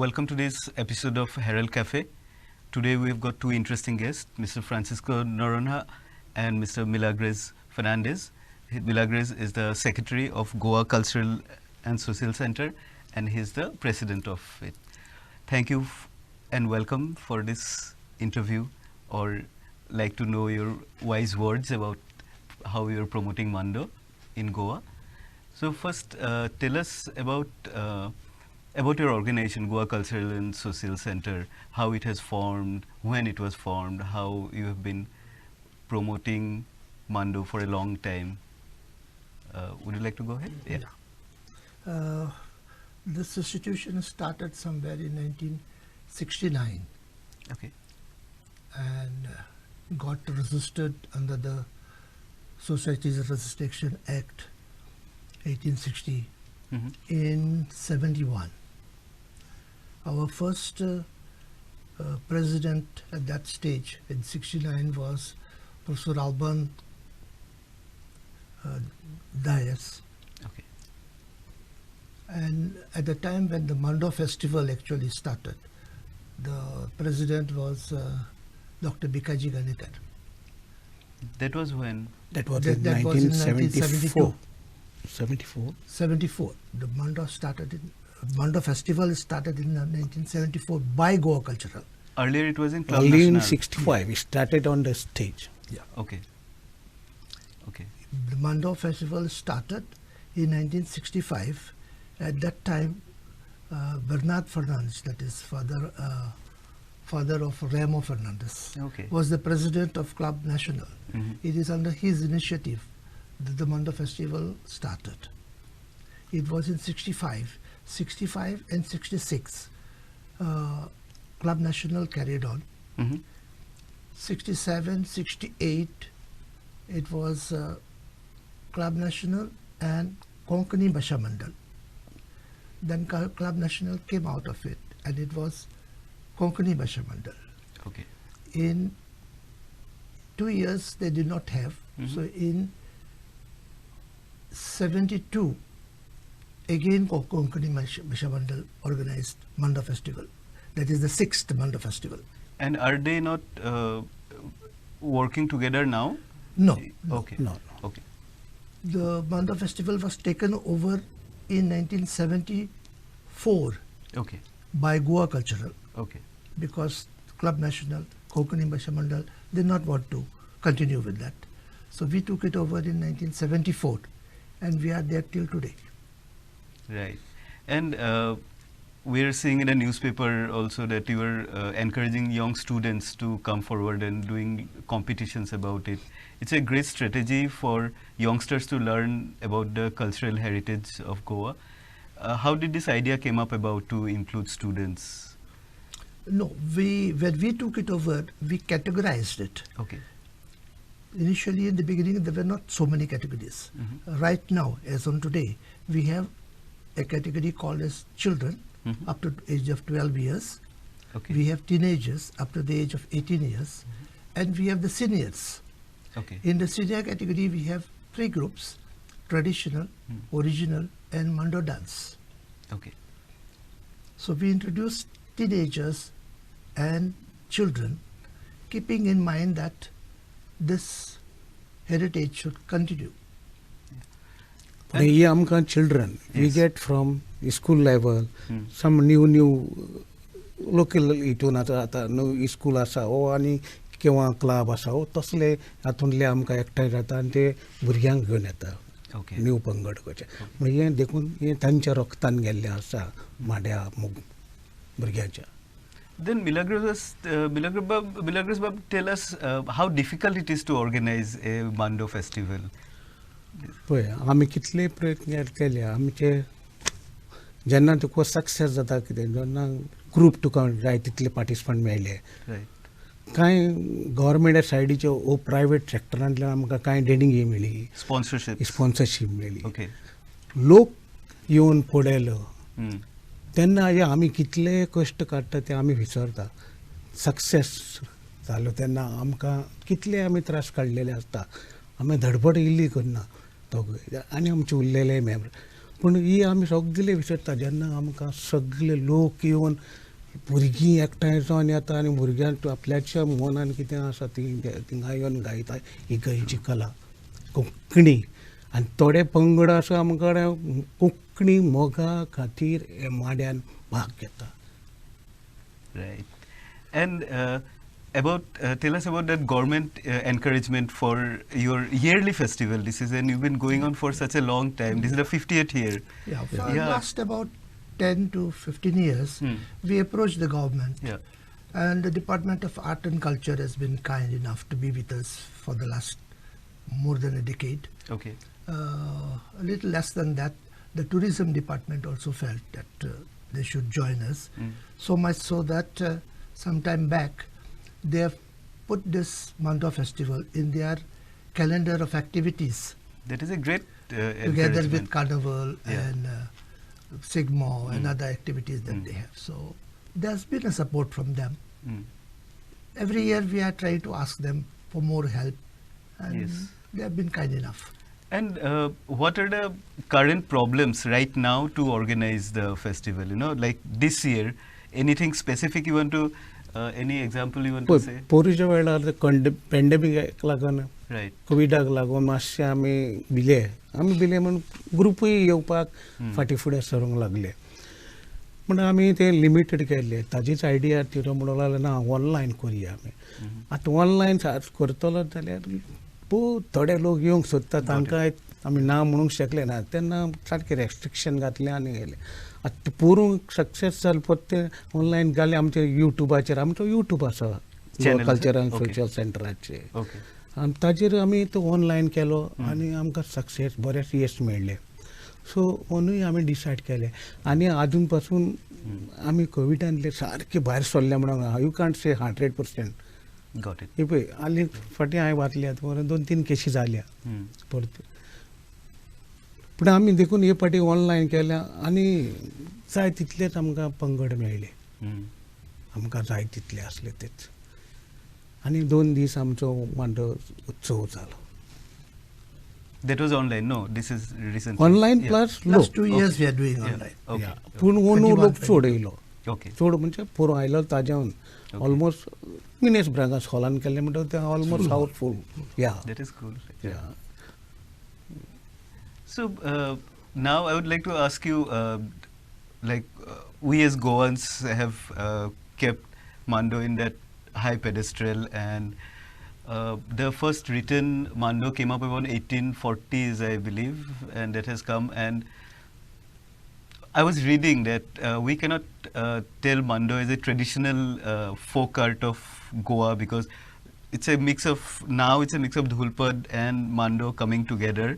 welcome to this episode of Herald Cafe. Today we've got two interesting guests, Mr. Francisco Noronha and Mr. Milagres Fernandes. Milagres is the secretary of Goa Cultural and Social Center, and he's the president of it. Thank you and welcome for this interview, or like to know your wise words about how you're promoting Mando in Goa. So first, tell us about your organization, Goa Cultural and Social Center, how it has formed, when it was formed, how you have been promoting Mando for a long time. Would you like to go ahead? Yeah. This institution started somewhere in 1969. Okay. And got registered under the Societies Registration Act 1860 in 71. Our first president at that stage in 69 was Professor Alban Dias. Okay. And at the time when the Mando festival actually started, the president was Dr. Bikaji Ganekar. That was when? That was That in was in 1974. 74. The Mando festival started in 1974 by Goa Cultural. Earlier it was in Club Early in National. 65, we started on the stage. Yeah. Okay. Okay. The Mando festival started in 1965. At that time, Bernard Fernandes, that is father of Ramo Fernandes, Okay. was the president of Club National. It is under his initiative that the Mando festival started. It was in 65 and 66. Club National carried on. 67, 68, it was Club National and Konkani Bhasha Mandal. Then Club National came out of it, and it was Konkani Bhasha Mandal. Okay. In 2 years they did not have. So in 72, again Konkani Bhasha Mandal organized Mando festival. That is the 6th Mando festival. And are they not working together now? No. Okay. No. Okay. The Mando festival was taken over in 1974 Okay. by Goa Cultural, Okay. because Club National, Konkani Bhasha Mandal did not want to continue with that. So we took it over in 1974, and we are there till today. Right. And we're seeing in a newspaper also that you are encouraging young students to come forward and doing competitions about it. It's a great strategy for youngsters to learn about the cultural heritage of Goa. How did this idea came up about to include students? No, when we took it over, we categorized it. Okay. Initially, in the beginning, there were not so many categories. Right now, as on today, we have a category called as children up to the age of 12 years. Okay. We have teenagers up to the age of 18 years. And we have the seniors. Okay. In the senior category, we have 3 groups: traditional, original, and Mando dance. Okay. So we introduced teenagers and children, keeping in mind that this heritage should continue. But here amka children, we Yes. get from school level, some new local itun आता new school असा हो आणि किंवा club असा हो तसले हातूंतले आमकां एकठांय जाता आनी ते भुरग्यांक घेवन येता Okay. न्यू पंगड कशें म्हणजे हें देखून हें तांच्या रक्तान गेल्लें आसा माड्या भुरग्यांच्या. Then Milagres Bab, tell us how difficult it is to organize a Mando festival. पळय आमी कितले प्रयत्न केले आमचे जेन्ना तुका सक्सेस जाता कितें जेन्ना ग्रूप तुका जाय तितले पार्टिसिपंट मेळले Right. कांय गव्हर्मेंट सायडीच्यो वो प्रायवेट सॅक्टरांतल्यान आमकां कांय देणगी मेळ्ळी Sponsorship. स्पॉन्सरशीप मेळ्ळी Okay. लोक येवन पळयलो Hmm. तेन्ना हे आमी कितले कश्ट काडटा ते आमी विसरता. सक्सेस जालो तेन्ना आमकां कितले आमी त्रास काडलेले आसता आमी धडपड इल्ली करना तो आनी आमचे उरलेले मेंबर पूण ही आमी सगळे विसरता जेन्ना आमकां सगळे लोक येवन भुरगीं एकठांय जावन येता आनी भुरग्यांक आपल्याच्या मनान कितें आसा थिंगा येवन गायता ही गोंयची कला कोंकणी आनी थोडे पंगड आसा आमकां कोंकणी मोगा खातीर हे माड्यान भाग घेता. Right. And tell us about that government encouragement for your yearly festival. This is, and you've been going on for such a long time. This is the 50th year. Yeah, for last about 10 to 15 years, we approached the government. Yeah. And the Department of Art and Culture has been kind enough to be with us for the last more than a decade. Okay. A little less than that, the tourism department also felt that they should join us. So much so that some time back, they have put this Mando festival in their calendar of activities. That is a great together with Carnival Yeah. and Sigmo and other activities that they have. So there's been a support from them. Every year we are trying to ask them for more help, and Yes. they have been kind enough. And what are the current problems right now to organize the festival? You know, like this year, anything specific you want to, any example you want to say? पोरीच्या वेळार पॅन्डेमिकाक लागून Right. कोविडाक लागून मातशें आमी भिले म्हणून ग्रुपूय येवपाक फाटीं फुडें सरूंक लागले. म्हणून आमी तें लिमिटेड केल्लें ताजीच आयडिया तिरो म्हणून लागलें ना ऑनलायन करुया आमी. आतां ऑनलायन करतलो जाल्यार थोडे लोक येवंक सोदता तांकां आमी ना म्हणूंक शकले ना तेन्ना सारकें रेस्ट्रिक्शन घातलें आनी गेले. आतां तें पोरूंक सक्सेस जालें परत तें ऑनलायन घालें आमच्या युट्यूबाचेर आमचो यूट्यूब आसा कल्चरल सोशल सेंटराचेर Okay. आनी ताजेर आमी तो ऑनलायन केलो आनी आमकां सक्सेस बरेच येस मेळ्ळे. सो अंदूय आमी डिसायड केलें आनी आजून पासून आमी कोविडांतले सारके भायर सरले म्हणून you can't say 100%. Got it. हे पळय हालीं फाटीं हांवें वाचल्यात 2-3 केसी जाल्या परत. पूण आमी देखून हे फाटीं ऑनलायन केल्या आनी जाय तितलेच आमकां पंगड मेळ्ळे. आमकां जाय तितले आसले तेच आनी 2 दीस आमचो मांडो उत्सव जालो. That was online. No, this is recent. Online Yeah. Plus Last 2 years लोक we are doing Yeah. online. Okay. पूण अंदू 21, लोक चड येयलो. Okay. चड म्हणजे पुरो आयलो ताज्यान ऑलमोस्ट मिनेस ब्रागास हॉलान केल्लें म्हणटकीर तें ऑलमोस्ट हावसफूल. या That is cool. या So now I would like to ask you, we as Goans have kept Mando in that high pedestal, and the first written Mando came up around 1840s, I believe, and that has come. And I was reading that we cannot tell Mando as a traditional folk art of Goa because it's a mix of Dhulpad and Mando coming together.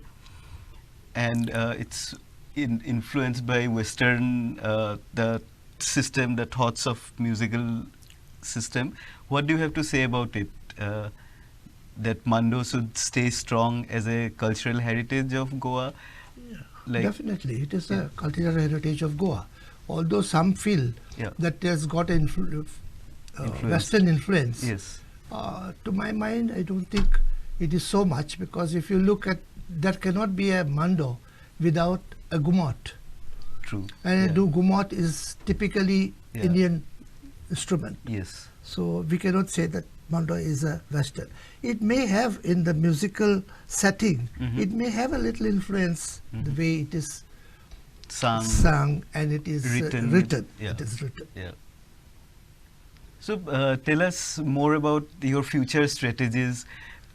And it's influenced by Western, the system, the thoughts of musical system. What do you have to say about it? That Mando should stay strong as a cultural heritage of Goa? Definitely, it is a cultural heritage of Goa. Although some feel that it has got an Western influence. Yes. To my mind, I don't think it is so much, because if you look at, there cannot be a Mando without a gumot. True. And a gumot is typically Indian instrument. Yes. So we cannot say that Mando is a Western. It may have, in the musical setting, it may have a little influence, the way it is sung and it is written. Yeah. It is written. Yeah. So tell us more about your future strategies.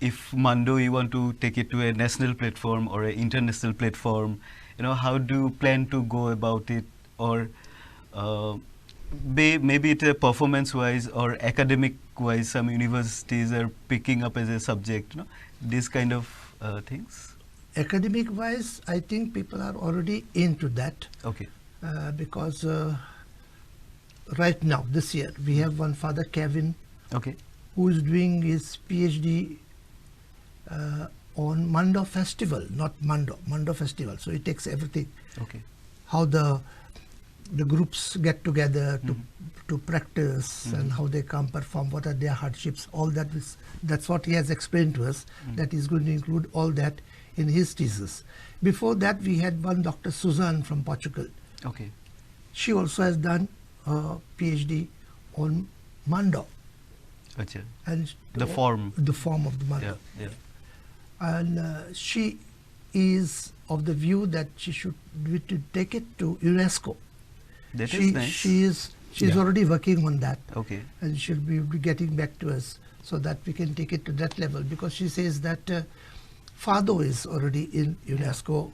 If Mando, you want to take it to a national platform or an international platform, how do you plan to go about it? Or maybe it's a performance-wise or academic-wise, some universities are picking up as a subject, these kind of things? Academic-wise, I think people are already into that. Okay. Because right now, this year, we have one Father Kevin, who is doing his PhD on Mando Festival, not Mando Festival. So he takes everything. Okay. How the groups get together to practice and how they come perform, what are their hardships, all that that's what he has explained to us, that he's going to include all that in his thesis. Before that, we had one Dr. Suzanne from Portugal. Okay. She also has done a PhD on Mando. Achha. And The form. of the Mando. Yeah. And she is of the view that she should take it to UNESCO. That is nice. She's already working on that. Okay. And she'll be getting back to us so that we can take it to that level, because she says that Fado is already in UNESCO.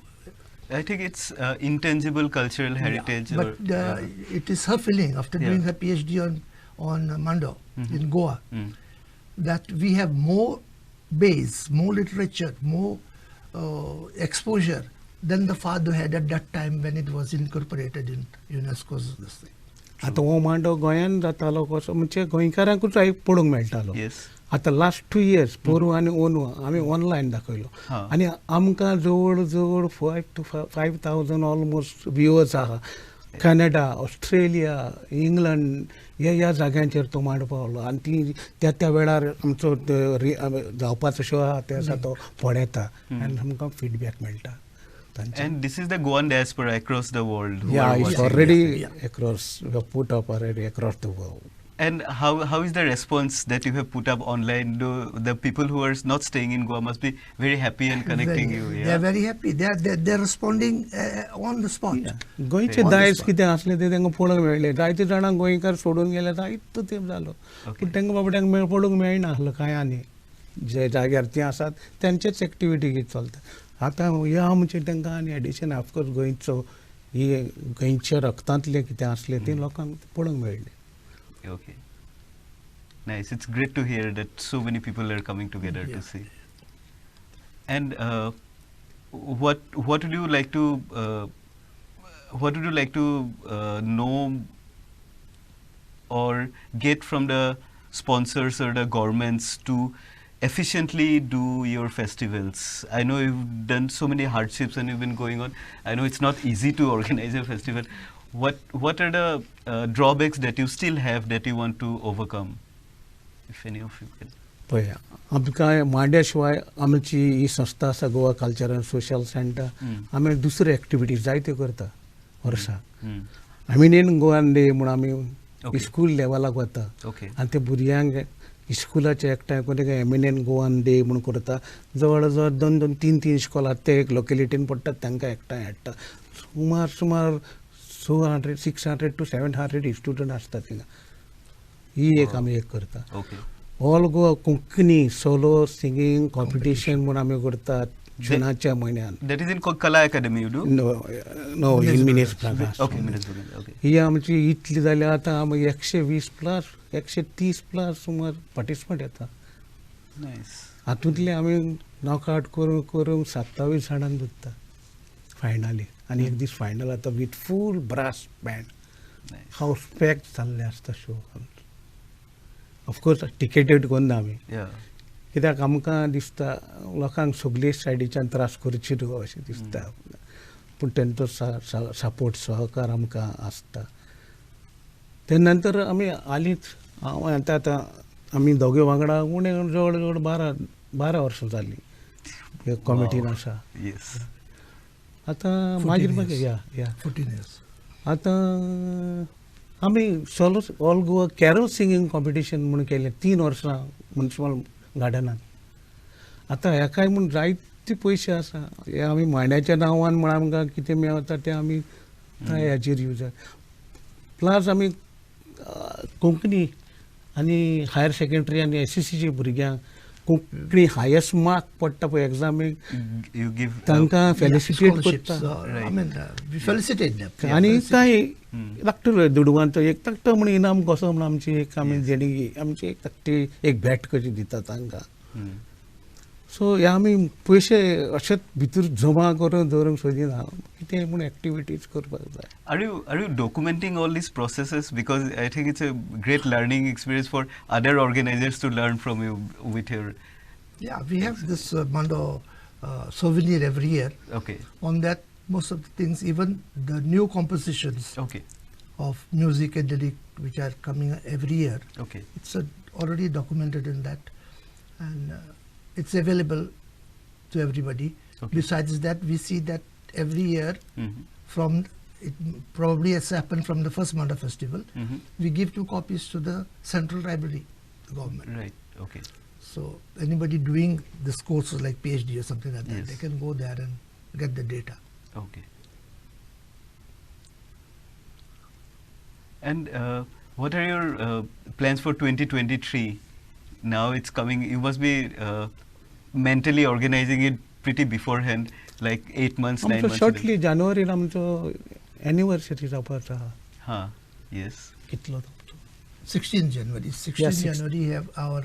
I think it's intangible cultural heritage. But it is her feeling after doing her PhD on Mando in Goa that we have more base, more literature, more exposure than the Fado had at that time when it was incorporated in UNESCO's this thing. आता हो मांडो गोंयान जातालो कसो म्हणजे गोंयकारांकूच पळोवंक मेळटालो. आता last 2 years पोरू आनी ओनू आमी ऑनलायन दाखयलो आनी आमकां जवळ जवळ 5 to 5,000 ऑलमोस्ट व्ह्युअर्स आहा. कॅनडा, ऑस्ट्रेलिया, इंग्लंड ह्या जाग्यांचेर तो मांडो पावलो आनी ती त्या वेळार आमचो जावपाचो शो आहा ते आसा तो पळयता आनी आमकां फीडबॅक मेळटा. And this is the Goan diaspora across the world. Yeah, it's already across. We have put up already across the world. And how is the response that you have put up online? Do the people who are not staying in Goa must be very happy and connecting you? Yeah? They are very happy. They are responding on the spot. गोंयचे दायज कितें आसलें तें तांकां पळोवंक मेळ्ळें. जायते जाणांक गोंयकार सोडून गेले जायतो तेंप जालो. पूण तांकां बाबड्यांक पळोवंक मेळना आसलो कांय आनी जे जाग्यार तीं आसात तेंचेच एक्टिविटी कितें चलता. आतां ह्या म्हणजे तांकां आनी एडिशन ऑफकोर्स गोंयचो ही गोंयच्या रक्तांतलें कितें आसलें तें लोकांक पळोवंक मेळ्ळें. Okay. Nice. It's great to hear that so many people are coming together to see. And what would you like to know or get from the sponsors or the governments to efficiently do your festivals? I know you've done so many hardships and you've been going on. I know it's not easy to organize a festival. What are the drawbacks that you still have that you want to overcome, if any of you can? पळया आमकां मांड्या शिवाय आमची ही संस्था आसा Goa culture and social centre आमी दुसऱ्यो activities जायत्यो करता वर्साक. आमी इन गोवान डे म्हूण आमी स्कूल लेवलाक वता आनी ते भुरग्यांक स्कुलाचे एकठांय करून एमिनेंट गोवान डे म्हणून करता. जवळ जवळ 2-3 इश्कोलात ते एक लोकेलिटीन पडटात तांकां एकठांय हाडटा. सुमार 600 to 700 स्टुडंट आसता थिंगा. ही एक आमी एक करता. All Goa Konkani solo singing competition म्हणून आमी करतात जुनाच्या म्हयन्यान. That is in Kala Academy you do? No, in Minas Pragas. Okay, Minas Pragas. Okay. ही आमची इतली जाल्यार आतां आमी 120+ 130+ सुमार पार्टिसिपंट येता. Nice. हातूंतले आमी नॉकआउट करून 27 जाणांक धरता फायनली आनी एक दीस फायनल जाता वीथ फूल ब्रास बँड. हावस पॅक्ड जाल्ले आसता शो. ऑफकोर्स टिकेटेड करना आमी कित्याक आमकां दिसता लोकांक सगळे सायडीच्यान त्रास करचे न्हू अशें दिसता. पूण तेंचो सपोर्ट सहकार आमकां आसता. ते नंतर आमी हालींच आतां आमी दोगे वांगडा उणे जवळ जवळ 12 वर्सां जालीं कॉमिटीन आसा. आतां मागीर मागीर 14 years. आतां आमी solo all Goa Carol singing competition म्हूण केलें 3 वर्सां म्युनिसिपल गार्डनान. आतां हेकाय म्हूण जायते पयशे आसा. हे आमी मांड्याच्या नांवान म्हण आमकां कितें मेळटा तें आमी हेचेर यूज. प्लस आमी कोंकणी आनी हायर सेकंडरी आनी SSCच्या भुरग्यांक कोंकणी हायस्ट मार्क पडटा पळय एग्जामीक तांकां फेलिसिटेट करता. आनी कांय धाकटो दुडवांचो एक धाकटो म्हूण इनाम कसो म्हूण आमची एक आमी देणगी आमची एक धाकटी एक भेट कशी दिता तांकां. सो हे आमी पयशे अशेंच भितर जमा करून दवरूंक सोदिना. कितें म्हूण एक्टिविटीज करपाक जाय. Are you documenting all these processes? Because I think it's a great learning experience for other organizers to learn from you with your. Yeah, we have this Mando souvenir every year. Okay. On that, most of the things, even the new compositions of music and lyric which are coming every year. Okay. It's already documented in that, and it's available to everybody. Okay. Besides that, we see that every year from it probably has happened from the first Mando festival, we give 2 copies to the central library, the government. Right. Okay. So anybody doing this courses like PhD or something like that, Yes. they can go there and get the data. Okay. And what are your plans for 2023? Now it's coming. You must be mentally organizing it pretty beforehand, like 8 months, 9 आमचो months. Shortly जानेवारीन आमचो anniversary जावपाचो आहा Huh. Yes. कितलो तो 16th January. 16th Yeah, January have our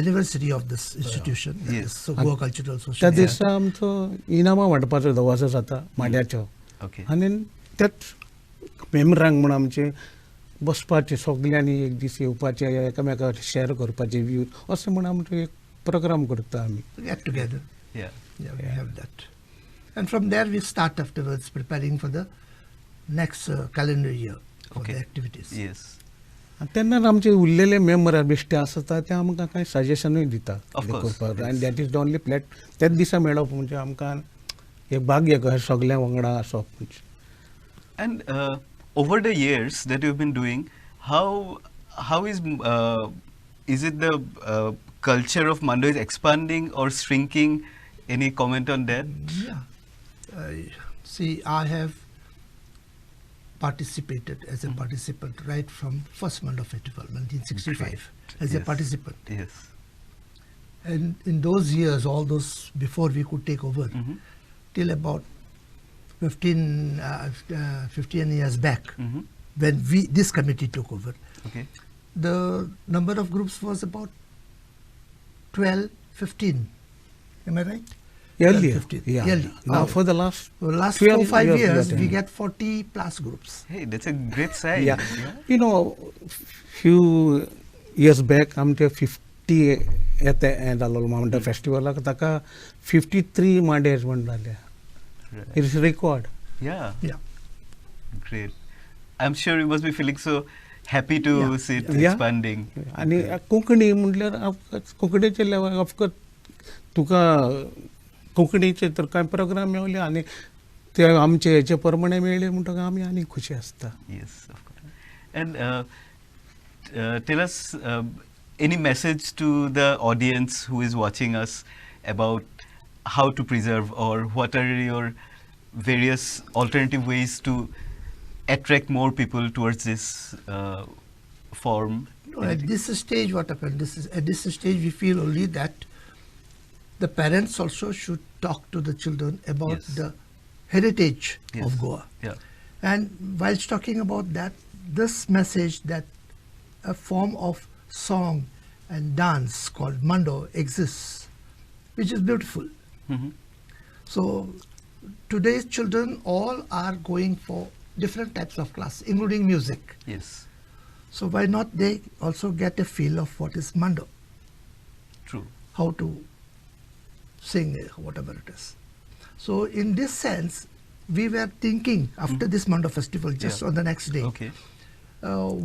anniversary of this institution. that Yes. is So Goa Cultural त्या Society. दिसा आमचो इनामां वांटपाचो दवाजो जाता माड्याचो Okay. आनी त्याच मेमरांक म्हण आमचे बसपाचे सगल्यांनी एक दीस येवपाचे एकामेकाक शेअर करपाचे व्यू अशें म्हण आमचो एक प्रोग्राम करता आमी Get together. Yeah. Yeah, we have that. And from there we start afterwards preparing for the next calendar year for Okay. the activities. Yes. आनी तेन्ना आमचे उरलेले मेंबर बेश्टे आसता ते आमकां कांय सजेशनूय दिता Of course, करपाक yes. आनी that is the only plot त्याच दिसा मेळप म्हणजे आमकां एक भाग्य कशें सगल्या वांगडा आसप म्हणजे And over the years that you've been doing, how is it the culture of Mando is expanding or shrinking? Any comment on that? Yeah. See, I have participated as a participant right from first Mando Festival, 1965, as a Yes. participant. Yes. And in those years, all those before we could take over, till about 15 years back, when this committee took over, Okay. the number of groups was about 12, 15. Am I right? earlier 15. yeah Yearly. now Now, for the last for the last 12 4-5 years, yeah. we get 40 plus groups. Hey, that's a great sign. yeah you know few years back आमचे 50 येता जालो मांडो फेस्टिवलाक ताका 53 मांडेज म्हण जाल्या Right. It's record Yeah. Yeah. Great. I'm sure you must be feeling so happy to Yeah. see it Yeah. expanding. आनी कोंकणी म्हणल्यार कोंकणीचे level of course तुका कोंकणीचे तर कांय प्रोग्राम मेळले आनी ते आमचे हेचे प्रमाणे मेळ्ळे म्हणटकच आमी आनी खुशी आसता Yes, of course. And tell us any message to the audience who is watching us about how to preserve, or what are your various alternative ways to attract more people towards this form? At this stage, what happened? At this stage, we feel only that the parents also should talk to the children about Yes. the heritage Yes. of Goa. Yeah. And whilst talking about that, this message that a form of song and dance called Mando exists, which is beautiful. So today's children all are going for different types of class, including music. Yes. So why not they also get a feel of what is Mando, True. how to sing, whatever it is. So in this sense, we were thinking after this Mando festival, just Yeah. on the next day, Okay.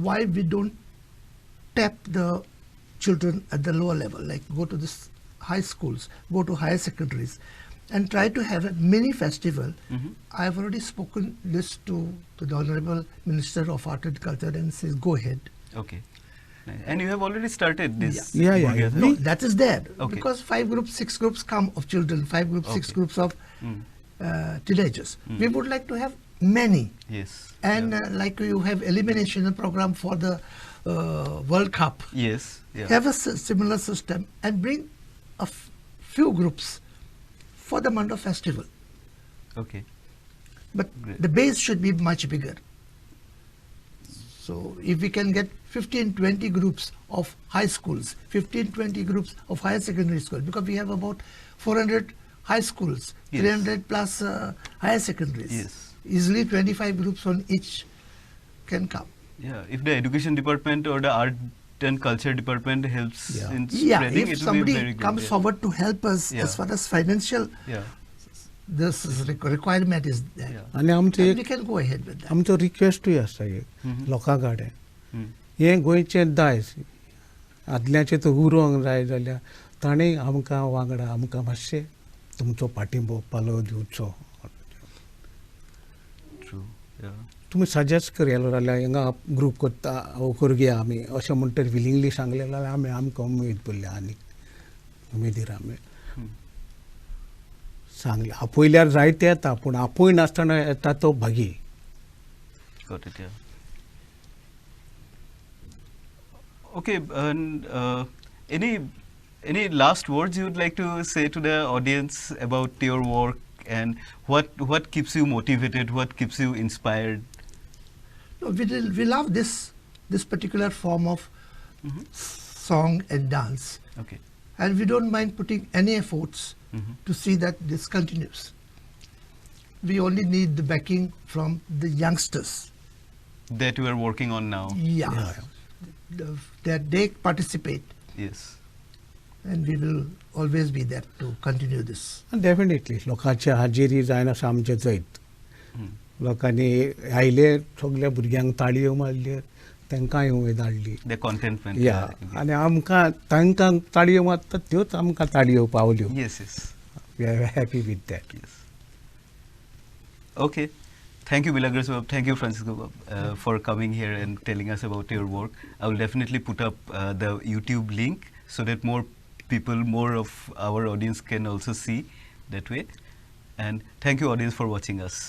why we don't tap the children at the lower level, like go to this high schools, go to higher secondaries, and try to have a mini festival. I have already spoken this to the Honorable Minister of Art and Culture, and says, go ahead. Okay. Nice. And you have already started this. Yeah, yeah, Gurgya, yeah. No, right? that is there. Okay. Because 5 groups, 6 groups come of children, 5 groups, 6 Okay. groups of teenagers. We would like to have many. Yes. And like you have elimination program for the World Cup. Yes. Yeah. Have a similar system and bring a few groups for the Mando festival. Okay. But Great. the base should be much bigger. So if we can get 15-20 groups of high schools, 15-20 groups of higher secondary school, because we have about 400 high schools, Yes. 300 plus higher secondaries. Yes. Easily 25 groups on each can come. Yeah. If the education department or the art and culture department helps Yeah. in Yeah, spreading, if it will be somebody very good. comes Yeah. forward to help us Yeah. as far as financial Yeah. this is requirement is there, Yeah. आनी आमचें then we एक can go ahead with that. आमचो रिक्वेस्टूय आसा एक लोकां कडेन हें गोंयचें दायज आदल्याचें तो उरोंक जाय जाल्यार ताणें आमकां वांगडा आमकां मातशें तुमचो पाठिंबो पालो दिवचो True. Yeah. तुम्ही सजेस्ट करेलो जाल्यार हिंगा ग्रूप करता करया आमी अशें म्हणटा विलिंगली सांगले जाल्यार आमी आमकां उमेद पडली आनी उमेदीर आमी सांगले आपयल्यार जायते येता पूण आपय नासतना येता तो भागी. Got it. Yeah. Okay. And any last words you would like to say to the audience about your work and what keeps you motivated? What keeps you inspired? No, we love this particular form of song and dance, Okay. and we don't mind putting any efforts to see that this continues. We only need the backing from the youngsters. That you are working on now. Yeah. That they participate, Yes. and we will always be there to continue this. Definitely लोकांची हाजेरी जायना आसा आमचे जैत लोकांनी आयले सगल्या भुरग्यांक ताळयो मारल्यो तांकांय उमेद हाडली The contentment. या आनी आमकां तांकां ताळयो मारतात त्योच आमकां ताळयो पावल्यो. Yes. Yes. We are happy with that. Yes. Okay. Thank you, Milagres. Thank you, Francisco, for coming here and telling us about your work. I will definitely put up the YouTube link so that more people, more of our audience can also see that way. And thank you, audience, for watching us.